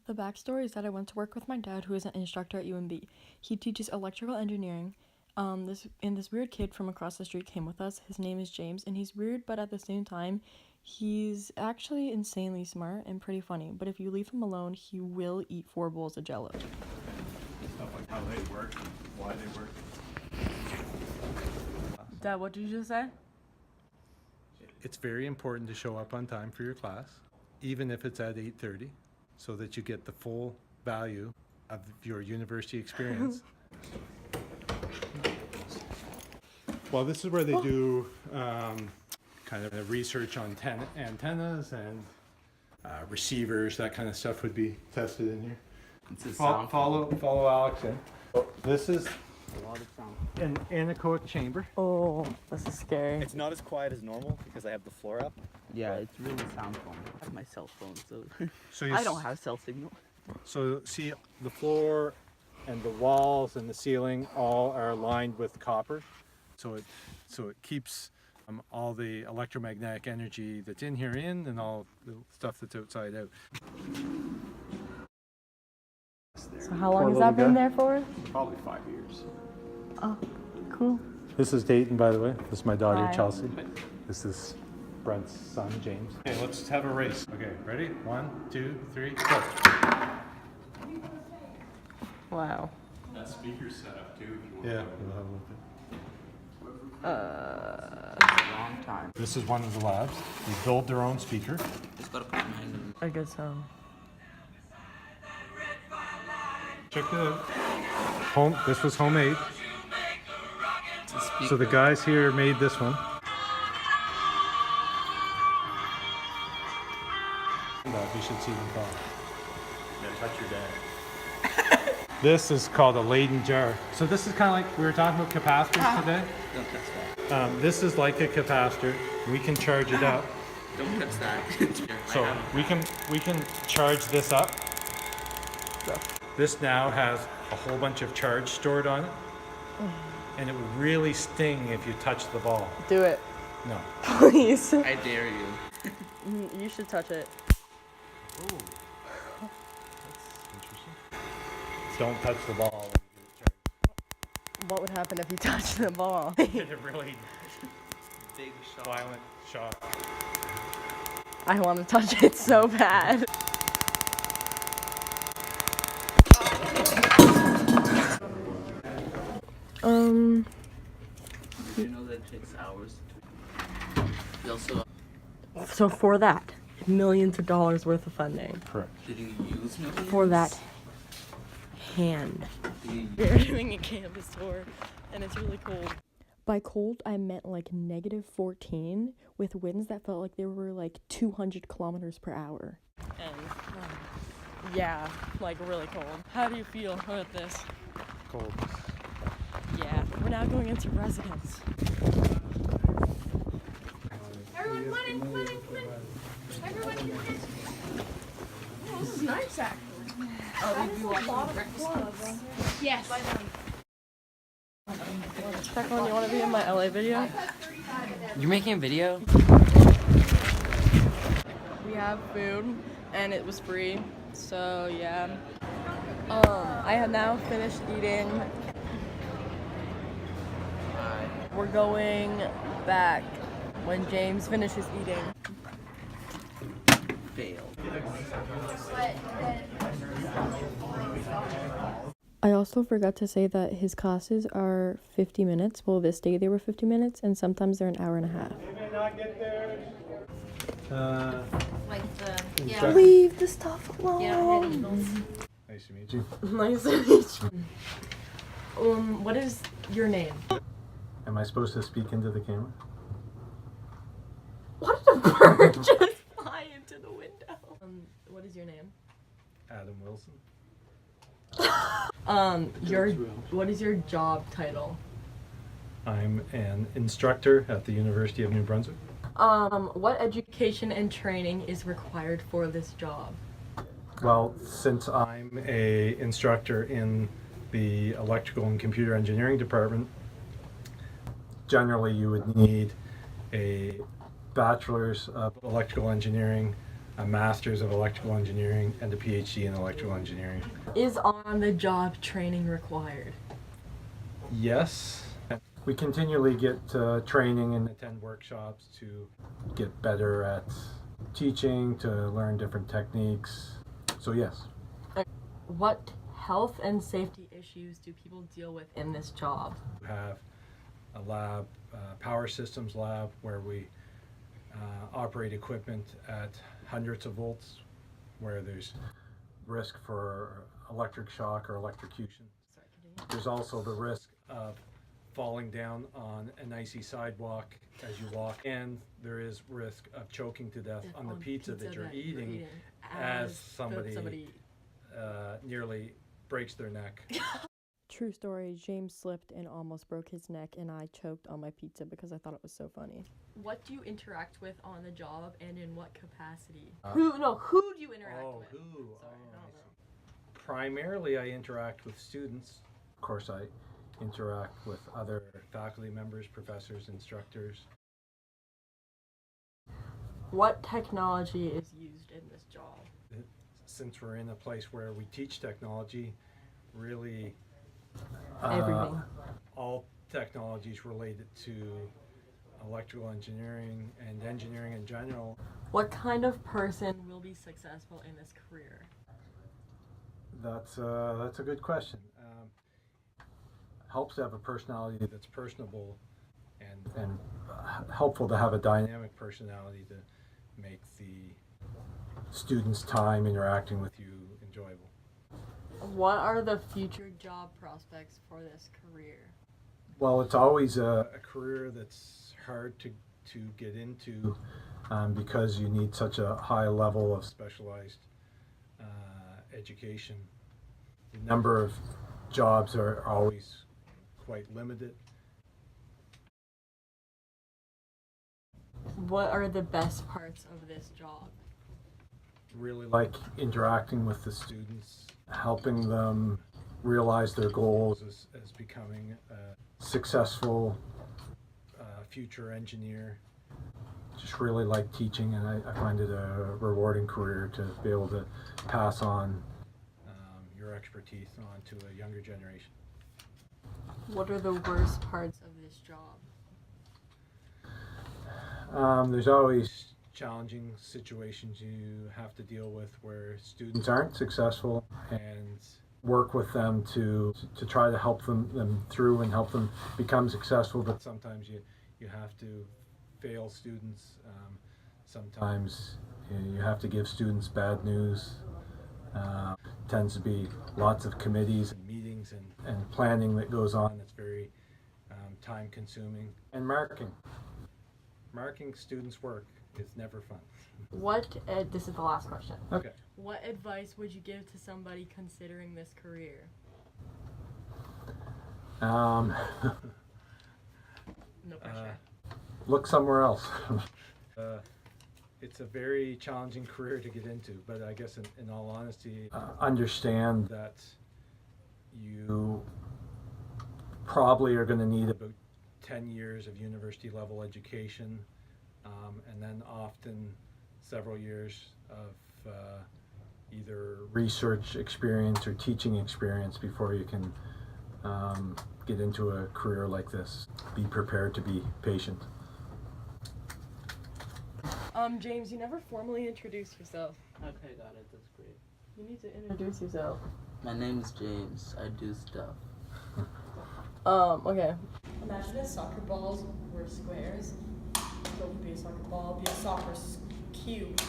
The backstory is that I went to work with my dad, who is an instructor at UNB. He teaches electrical engineering. This weird kid from across the street came with us. His name is James, and he's weird, but at the same time, he's actually insanely smart and pretty funny. But if you leave him alone, he will eat 4 bowls of Jello. Stuff like how they work and why they work. Dad, what did you just say? It's very important to show up on time for your class, even if it's at 8:30, so that you get the full value of your university experience. Well, this is where they do kind of research on antennas and receivers. That kind of stuff would be tested in here. Follow Alex in. This is A lot of sound. an anechoic chamber. Oh, this is scary. It's not as quiet as normal because I have the floor up. Yeah, it's really sound phone. I have my cell phone, so So you I don't have cell signal. So see, the floor and the walls and the ceiling all are lined with copper, so it keeps all the electromagnetic energy that's in here in, and all the stuff that's outside out. So how long has that been there for? Probably 5 years. Oh, cool. This is Dayton, by the way. This is my daughter, Hi. Chelsea. This is Brent's son, James. Okay, let's have a race. Okay, ready? 1, 2, 3, go. Wow. That speaker's set up too. If you want Yeah. to we'll have a look at It's a long time. it. This is one of the labs. They build their own speaker. It's got a couple magazines. I guess so. Check it out. This was homemade. It's a speaker. So the guys here made this one. You should see them call. Yeah, touch your dad. This is called a Leyden jar. So this is kind of like, we were talking about capacitors today. Don't touch that. This is like a capacitor. We can charge it up. Don't touch that. So we can charge this up. This now has a whole bunch of charge stored on it. And it would really sting if you touch the ball. Do it. No. Please. I dare you. You should touch it. Ooh. That's interesting. Don't touch the ball when you get it What would happen if you touched the ball? charged. It's a really Big shot. violent shock. I want to touch it so bad. You know that it takes hours to. You also. So for that, millions of dollars worth of funding. Correct. Did you use millions? For that hand. We're doing a campus tour, and it's really cold. By cold, I meant like -14 with winds that felt like they were like 200 kilometers per hour. And yeah, like really cold. How do you feel about this? Cold. Yeah, we're now going into residence. Everyone, come in, come in, come in. Everyone, come in. Oh, this is nice, actually. Oh, they do a lot of gloves. Yes. Declan, you want to be in my LA video? You're making a video? We have food, and it was free, so yeah. I have now finished eating. We're going back when James finishes eating. Fail. I also forgot to say that his classes are 50 minutes. Well, this day they were 50 minutes, and sometimes they're an hour and a half. They may not get there. Like the, Leave the stuff alone. head eagles. Nice to meet you. Nice to meet you. What is your name? Am I supposed to speak into the camera? What did a bird just fly into the window? What is your name? Adam Wilson. What is your job title? I'm an instructor at the University of New Brunswick. What education and training is required for this job? Well, since I'm a instructor in the electrical and computer engineering department, generally you would need a bachelor's of electrical engineering a master's of electrical engineering and a PhD in electrical engineering. Is on-the-job training required? Yes. We continually get training and attend workshops to get better at teaching, to learn different techniques. So yes. What health and safety issues do people deal with in this job? We have a lab, power systems lab, where we operate equipment at hundreds of volts, where there's risk for electric shock or electrocution. There's also the risk of falling down on an icy sidewalk as you walk, and there is risk of choking to death on the pizza that you're eating as somebody nearly breaks their neck. True story, James slipped and almost broke his neck, and I choked on my pizza because I thought it was so funny. What do you interact with on the job, and in what capacity? Who do you interact with? Who? Sorry, I don't know. Primarily, I interact with students. Of course, I interact with other faculty members, professors, instructors. What technology is used in this job? Since we're in a place where we teach technology, really Everything. all technologies related to electrical engineering and engineering in general. What kind of person will be successful in this career? That's a good question. Helps to have a personality that's personable and helpful to have a dynamic personality to make the students' time interacting with you enjoyable. What are the future job prospects for this career? Well, it's always a career that's hard to get into because you need such a high level of specialized education. The number of jobs are always quite limited. What are the best parts of this job? Really like interacting with the students, helping them realize their goals as becoming a successful future engineer. Just really like teaching, and I find it a rewarding career to be able to pass on your expertise on to a younger generation. What are the worst parts of this job? There's always challenging situations you have to deal with where students aren't successful, and work with them to try to help them through and help them become successful. But sometimes you have to fail students. Sometimes you have to give students bad news. Tends to be lots of committees and meetings and planning that goes on that's very time consuming. And marking students' work is never fun. This is the last question. Okay. What advice would you give to somebody considering this career? No pressure. Look somewhere else. It's a very challenging career to get into, but I guess in all honesty, understand that you probably are going to need about 10 years of university level education, and then often several years of either research experience or teaching experience before you can get into a career like this. Be prepared to be patient. James, you never formally introduced yourself. Okay, got it. That's great. You need to introduce yourself. My name is James. I do stuff. Okay. Imagine if soccer balls were squares. So it would be a soccer ball, be a soccer cube.